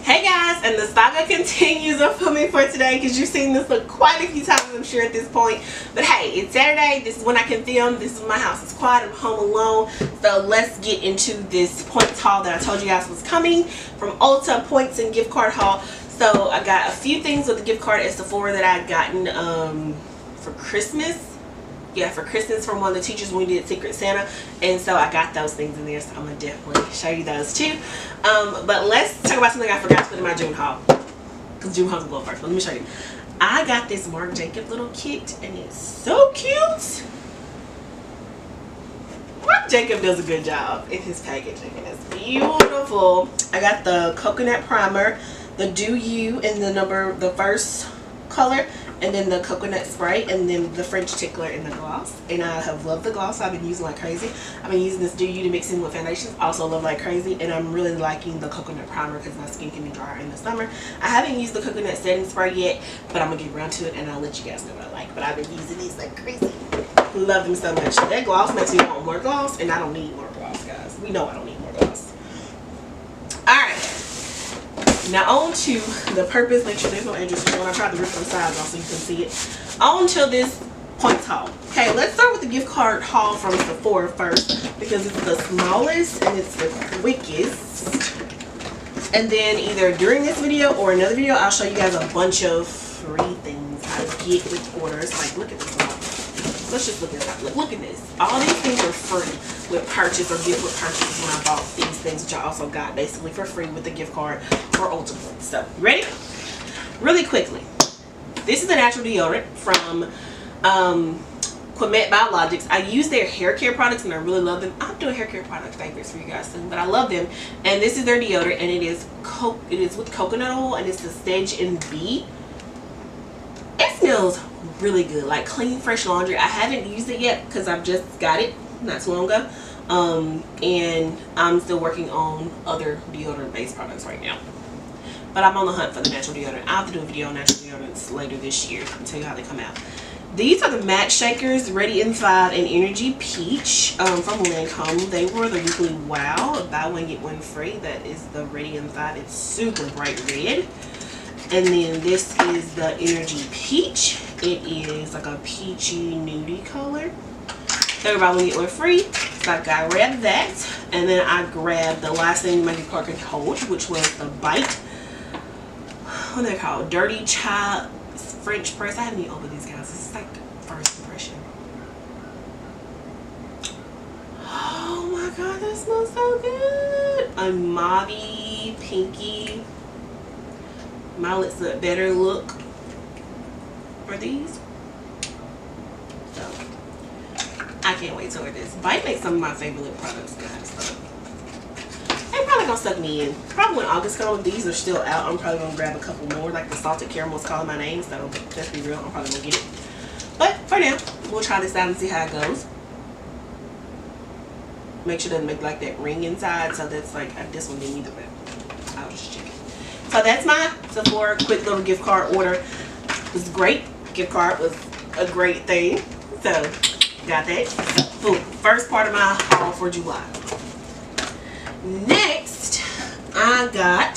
Hey guys, and the saga continues of filming for today because you've seen this look quite a few times, I'm sure, at this point. But hey, it's Saturday. This is when I can film. This is my house. It's quiet. I'm home alone. So let's get into this points haul that I told you guys was coming from Ulta points and gift card haul. So I got a few things with the gift card at Sephora that I had gotten for Christmas. Yeah, for Christmas from one of the teachers when we did Secret Santa, and so I got those things in there, so I'm gonna definitely show you those too. But let's talk about something I forgot to put in my June haul, because June haul's will go first. But let me show you. I got this Marc Jacobs little kit, and it's so cute. Marc Jacobs does a good job in his packaging, and it's beautiful. I got the coconut primer, the Do You in the first color, and then the coconut spray, and then the French tickler in the gloss. And I have loved the gloss. I've been using like crazy. I've been using this Do You to mix in with foundations. Also love like crazy, and I'm really liking the coconut primer because my skin can be drier in the summer. I haven't used the coconut setting spray yet, but I'm gonna get around to it and I'll let you guys know what I like. But I've been using these like crazy. Love them so much. That gloss makes me want more gloss, and I don't need more gloss, guys. We know I don't need more gloss. Alright. Now on to the purpose. Make sure there's no edges when I tried to rip the sides off so you can see it. On to this points haul. Okay, let's start with the gift card haul from Sephora first because it's the smallest and it's the quickest. And then either during this video or another video, I'll show you guys a bunch of free things I get with orders. Like, look at this one. Let's just look at that. Look at this. All these things are free with purchase or gift with purchase when I bought these things, which I also got basically for free with the gift card for ULTA points. So, ready? Really quickly. This is a natural deodorant from Quemet Biologics. I use their hair care products and I really love them. I'm doing hair care product favorites for you guys soon, but I love them. And this is their deodorant, and it is with coconut oil, and it's the Sedge and Bee. It smells really good, like clean, fresh laundry. I haven't used it yet because I've just got it not too long ago, and I'm still working on other deodorant based products right now, but I'm on the hunt for the natural deodorant. I'll have to do a video on natural deodorants later this year and tell you how they come out. These are the Matte Shakers Radiant 5 and Energy Peach from Lancome. They were the weekly wow, buy one get one free. That is the Radiant 5. It's super bright red. And then this is the Energy Peach. It is like a peachy nudie color. Everybody will get one free. So I grabbed that. And then I grabbed the last thing my gift card could hold, which was the Bite. What are they called? Dirty Chai French Press. I haven't even opened these guys. This is like first impression. Oh my god, that smells so good. A mauve, pinky. My lips look better look for these. So I can't wait to wear this. Bite makes some of my favorite lip products, guys. So they're probably gonna suck me in. Probably when August comes, these are still out. I'm probably gonna grab a couple more. Like the salted caramel's calling my name, so let's be real, I'm probably gonna get it. But for now, we'll try this out and see how it goes. Make sure it doesn't make like that ring inside. So that's like this one didn't either, but I'll just check it. So that's my Sephora quick little gift card order. It was great. Gift card was a great thing. So got that. So, boom. First part of my haul for July. Next, I got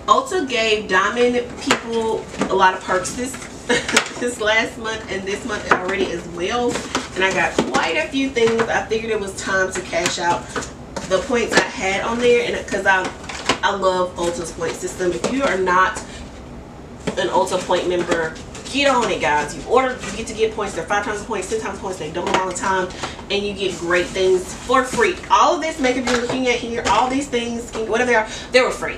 Ulta gave Diamond people a lot of perks this last month and this month already as well. And I got quite a few things. I figured it was time to cash out the points I had on there, and because I love Ulta's point system. If you are not an Ulta point member, get on it, guys. You order, you get to get points. They're 5 times the points, 10 times the points. They double all the time, and you get great things for free. All of this makeup you're looking at here, all these things, whatever they are, they were free.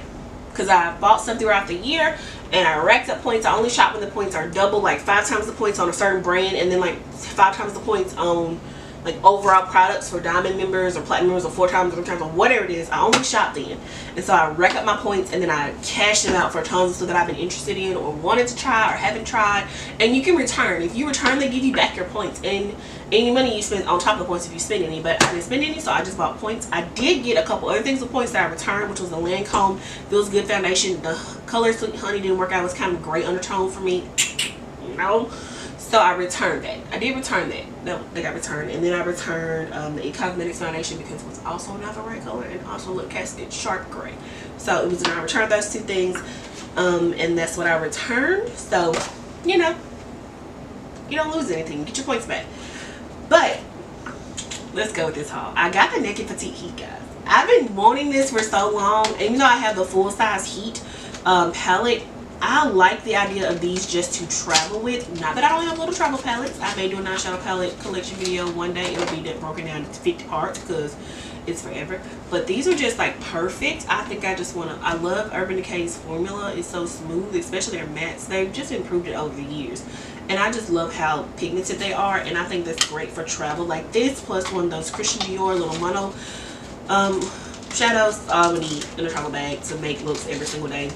Because I bought stuff throughout the year, and I racked up points. I only shop when the points are double, like 5 times the points on a certain brand, and then like 5 times the points on like overall products for diamond members or platinum members, or 4 times or 3 times or whatever it is. I only shop then, and so I rack up my points and then I cash them out for tons of stuff that I've been interested in or wanted to try or haven't tried. And you can return. If you return, they give you back your points and any money you spend on top of the points if you spend any. But I didn't spend any, so I just bought points. I did get a couple other things with points that I returned, which was the Lancome Feels Good foundation. The color Sweet Honey didn't work out. It was kind of gray undertone for me, you know. So I returned that. I did return that. No, they got returned. And then I returned the E-Cosmetics foundation because it was also not the right color and also looked casket sharp gray. So it was when I returned those two things. And that's what I returned. So, you know, you don't lose anything. You get your points back. But let's go with this haul. I got the Naked Petite Heat, guys. I've been wanting this for so long. And you know I have the full size Heat palette. I like the idea of these just to travel with. Not that I don't have little travel palettes. I may do an eyeshadow palette collection video one day. It'll be broken down into 50 parts because it's forever. But these are just like perfect. I think I just want to. I love Urban Decay's formula. It's so smooth, especially their mattes. They've just improved it over the years. And I just love how pigmented they are. And I think that's great for travel. Like this plus one of those Christian Dior little mono shadows. I would need in a travel bag to make looks every single day.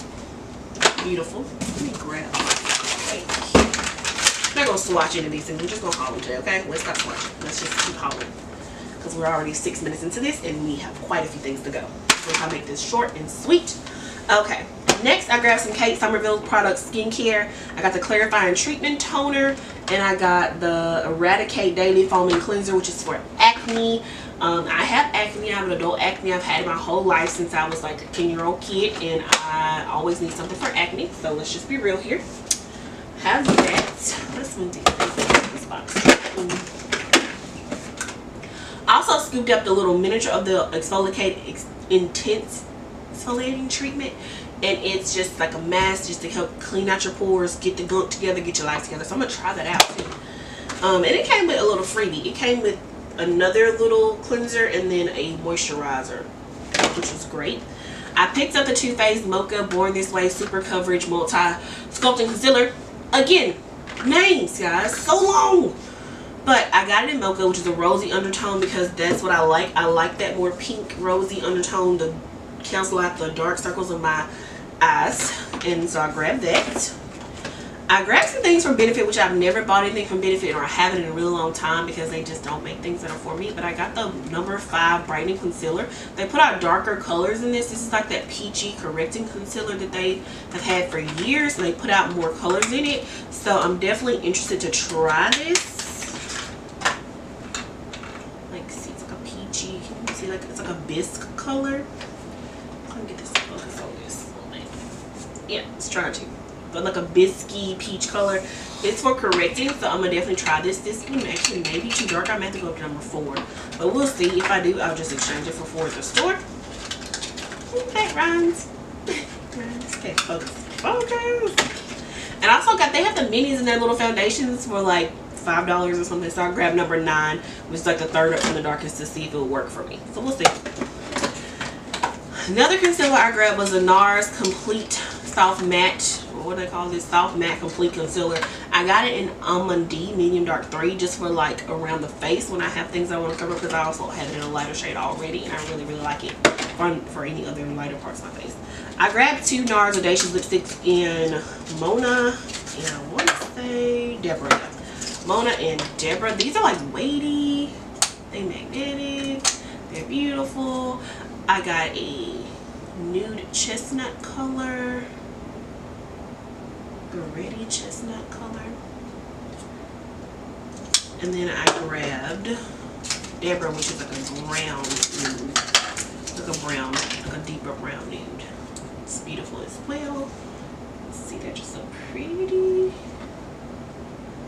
Beautiful. Let me grab. Wait. I'm not gonna swatch any of these things. We're just gonna haul them today, okay? Let's stop swatching. Let's just keep hauling because we're already 6 minutes into this and we have quite a few things to go. So I'll make this short and sweet. Okay. Next, I grabbed some Kate Somerville Products Skincare. I got the Clarifying Treatment Toner and I got the Eradicate Daily Foaming Cleanser, which is for acne. I have acne. I have an adult acne. I've had it my whole life since I was like a 10-year-old kid, and I always need something for acne. So let's just be real here. Have that. Let's move this box. I also scooped up the little miniature of the Exfoliate Intense Exfoliating Treatment, and it's just like a mask just to help clean out your pores, get the gunk together, get your life together. So I'm gonna try that out too. And it came with a little freebie. It came with another little cleanser and then a moisturizer, which was great. I picked up the Too Faced Mocha Born This Way Super Coverage Multi Sculpting Concealer. Again, names, guys, so long. But I got it in Mocha, which is a rosy undertone because that's what I like. I like that more pink rosy undertone to cancel out the dark circles of my eyes. And so I grabbed that. I grabbed some things from Benefit, which I've never bought anything from Benefit, or I haven't in a really long time because they just don't make things that are for me. But I got the number 5 Brightening Concealer. They put out darker colors in this. This is like that peachy correcting concealer that they have had for years. And they put out more colors in it. So I'm definitely interested to try this. Like, see, it's like a peachy. Can you see, like, it's like a bisque color. Let me get this to focus on this a little bit. Yeah, it's trying to. But like a biscuity peach color. It's for correcting, so I'm gonna definitely try this. This one actually may be too dark. I may have to go up to number 4, but we'll see. If I do, I'll just exchange it for 4 at the store. Okay, Ryan's. Okay, focus. And I also got, they have the minis in their little foundations for like $5 or something. So I grabbed number 9, which is like the 3rd up from the darkest, to see if it would work for me. So we'll see. Another concealer I grabbed was the NARS Complete Soft Matte. What do they call this? Soft Matte Complete Concealer. I got it in Almond D Medium Dark 3 just for like around the face when I have things I want to cover, because I also have it in a lighter shade already and I really like it for any other lighter parts of my face. I grabbed 2 NARS Audacious lipsticks in Mona and I want to say Deborah. Mona and Deborah. These are like weighty. They magnetic. They're beautiful. I got a nude chestnut color. Ready chestnut color, and then I grabbed Deborah, which is like a brown nude, like a brown, like a deeper brown nude. It's beautiful as well. See, they're just so pretty.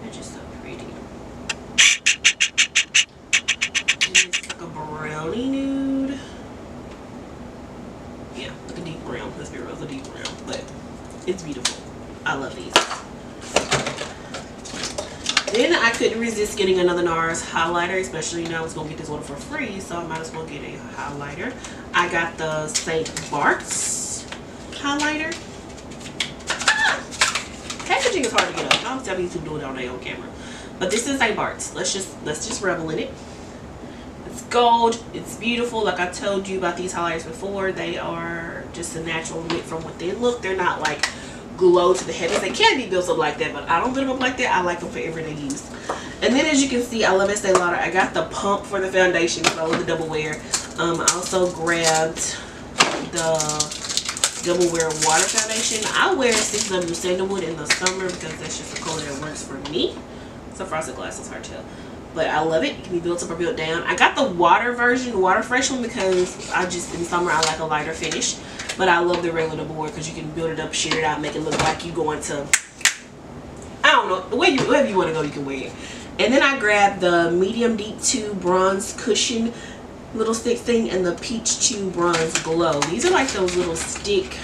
They're just so pretty. And it's like a brownie nude. Yeah, like a deep brown. Let's be real, it's a deep brown, but it's beautiful. I love these. Then I couldn't resist getting another NARS highlighter, especially, you know, I was going to get this one for free, so I might as well get a highlighter. I got the St. Bart's highlighter. Packaging is hard to get up. I'll tell you to do it all day on camera. But this is St. Bart's. Let's just revel in it. It's gold. It's beautiful. Like I told you about these highlighters before, they are just a natural lit from within look. They're not like glow to the heavens. They can be built up like that, but I don't build them up like that. I like them for everyday use. And then, as you can see, I love Estee Lauder. I got the pump for the foundation, so I love the double wear. I also grabbed the double wear water foundation. I wear 6W Sandalwood in the summer because that's just a color that works for me. So frosted glass is hard too. But I love it. It can be built up or built down. I got the water version, the water fresh one, because I just, in summer, I like a lighter finish. But I love the regular board because you can build it up, sheet it out, make it look like you going to, I don't know, wherever you want to go, you can wear it. And then I grabbed the medium deep 2 bronze cushion little stick thing and the peach 2 bronze glow. These are like those little stick,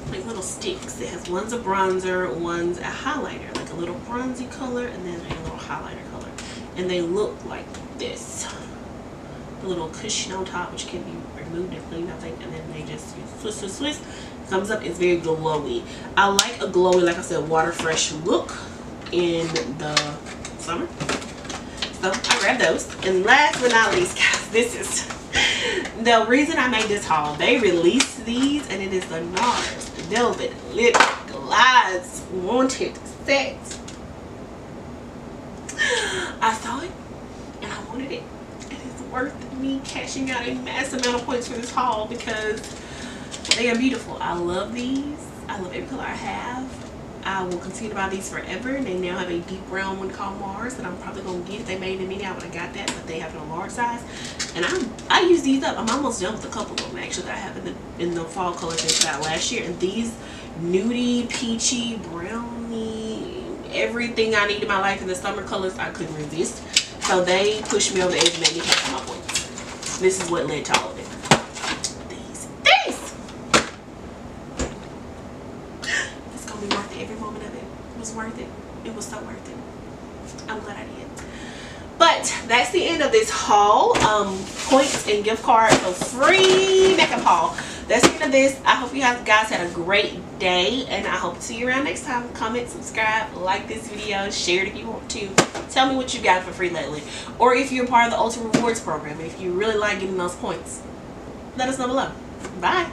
like little sticks. It has one's a bronzer, one's a highlighter, like a little bronzy color, and then a little highlighter color. And they look like this. The little cushion on top, which can be removed and cleaned, I think, and then they just twist. Comes up. It's very glowy. I like a glowy, like I said, water fresh look in the summer. So I grabbed those. And last but not least, guys, this is the reason I made this haul. They released these, and it is the NARS Velvet Lip Gloss Wanted Set. I saw it and I wanted it. It is worth me cashing out a mass amount of points for this haul because they are beautiful. I love these. I love every color I have. I will continue to buy these forever. They now have a deep brown one called Mars that I'm probably gonna get. They made it in mini. I would have got that, but they have it in a large size. And I use these up. I'm almost done with a couple of them actually that I have in the fall colors they put out last year. And these nudie, peachy, brownie, everything I need in my life in the summer colors, I couldn't resist. So they pushed me over the edge and made me cash my points. This is what led to all of it. Every moment of it was worth it. It was so worth it. I'm glad I did. But that's the end of this haul. Points and gift card, so free makeup haul. That's the end of this. I hope you guys had a great day, and I hope to see you around next time. Comment, subscribe, like this video, share it if you want to. Tell me what you got for free lately, or if you're part of the ULTA Rewards program and if you really like getting those points, let us know below. Bye.